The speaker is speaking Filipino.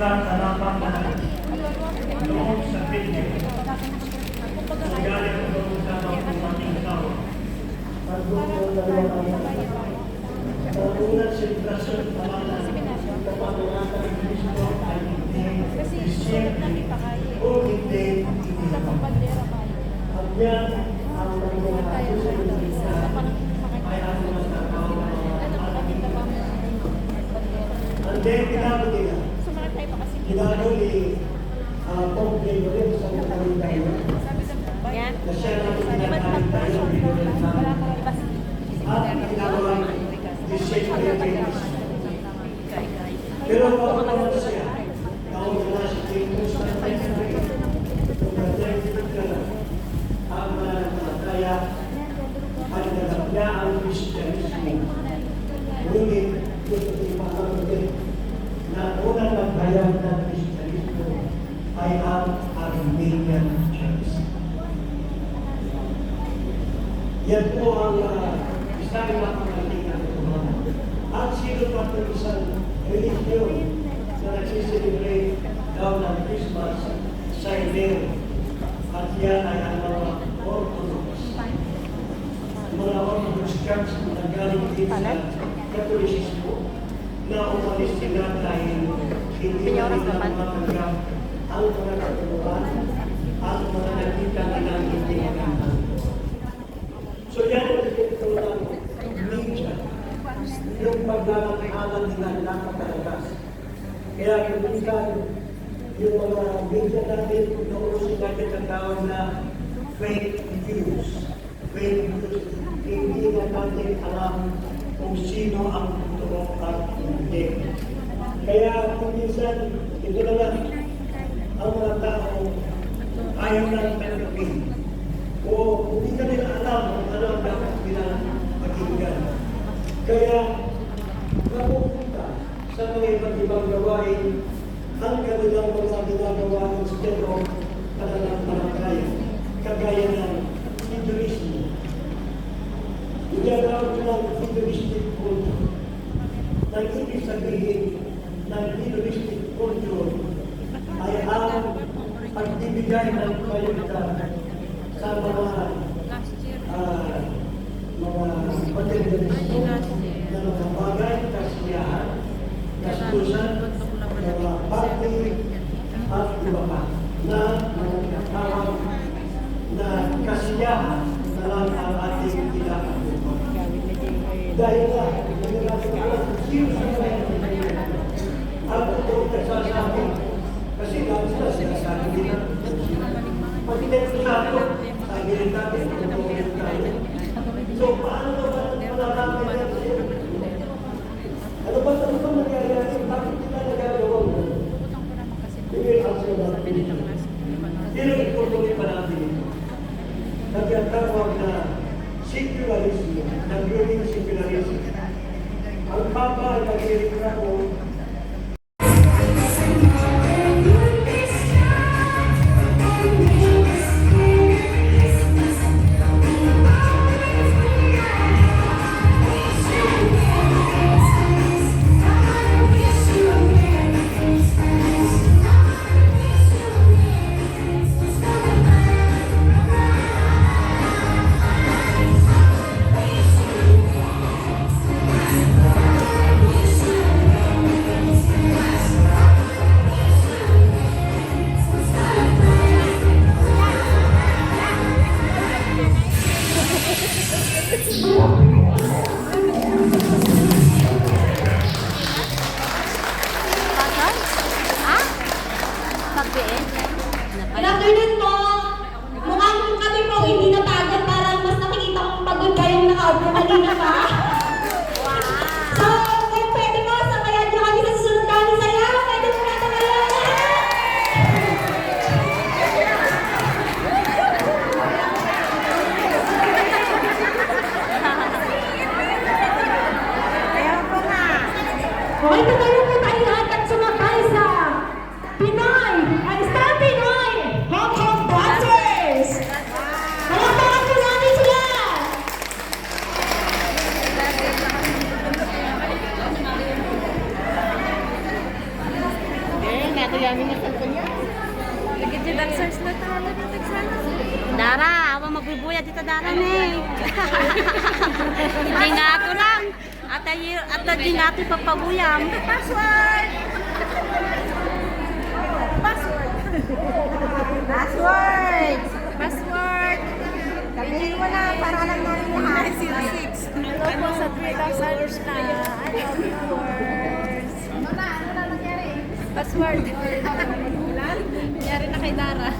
sulat na lamang na noon sa video. Galing ko doon sa mga tao. Pagbuto na sa unang sirkulasyon pamalan sa pamamagitan ng Kristo ay hindi isip o hindi at yan ang mga susunod sa ay ang mga tao and then kinago nila ni Pope Gregory sa mga na siya na pinagkain tayo at ginagawa pero pagkakas siya taong na si James na ang kaya at nagapya ang Kristiyanismo. Ngunit gusto ko ipakamalit na unang nagbayag ng Kristiyanismo ay ang Armenian Church. Yan po ang isang makakalitin ng katotohanan. At sino pa po isang religion na nagsiselebrate daw ng Christmas sa Enero. At yan ay ang mga Orthodox. Mga Orthodox Church na galing din sa Katolisismo na umalis sila dahil hindi na nila matanggap ang mga katotohanan at mga nakita nilang hindi maganda. So yan ang ito ng media, yung pagdadaanan nila nakakalagas. Kaya kung yung mga media natin, noon sila tinatawag na fake news. Fake news, hindi na natin alam kung sino ang totoo at hindi. Kaya kung minsan, ito na lang, ang mga tao ayaw lang tanggapin. O hindi ka nila alam kung ano ang dapat nila pakinggan. Kaya, napupunta sa mga iba't ibang gawain ang kanilang mga ginagawa ng sistema pananampalataya, kagaya ng Hinduismo. Itinatawag ng Hinduistic culture. Nang ibig sabihin ng Hinduistic culture ay ang pagbibigay ng prioridad sa mga materialismo na mga bagay, kasiyahan, kastusan, mga party, at iba pa na tawag na kasiyahan na lang ang ating kinakabukan. Dahil na, nangyayari kung sino sa mga ang totoo nagsasabi kasi lang sila sinasabi nila. Pag hindi ko sa ito, sabi rin natin, totoo rin tayo. So, paano ba malalaman natin? Ano ba nangyayari? Bakit nila nagagawa mo? Hindi ang sila natin. Inulit pa natin ito. Nagkatawag na secularism, nag-growing secularism. Ang Papa ay nag-reklamo Pinagdanin mo, mukhang kami po hindi napagod, parang mas nakikita kong pagod kayong nakaupo kanina pa. So, kung pwede mo, sabayan niyo kami sa susunod kami sayaw. Pwede mo na sabayan. Okay, tumayo po tayo lahat at sumakay sa Pinoy, Star Pinoy, Hong Kong kakayanin niya sa kanya. Lagyan dyan ang search na tala na tagsala. Dara, awa magbubuya dito Dara ne. Hindi nga ako lang. At di natin papabuyam. Password! Password! Password! Password! Sabihin mo na para alam namin lahat. 906. Hello po sa 3,000 hours na. I love viewers. Ano na nangyari? Password. Nangyari na kay Dara.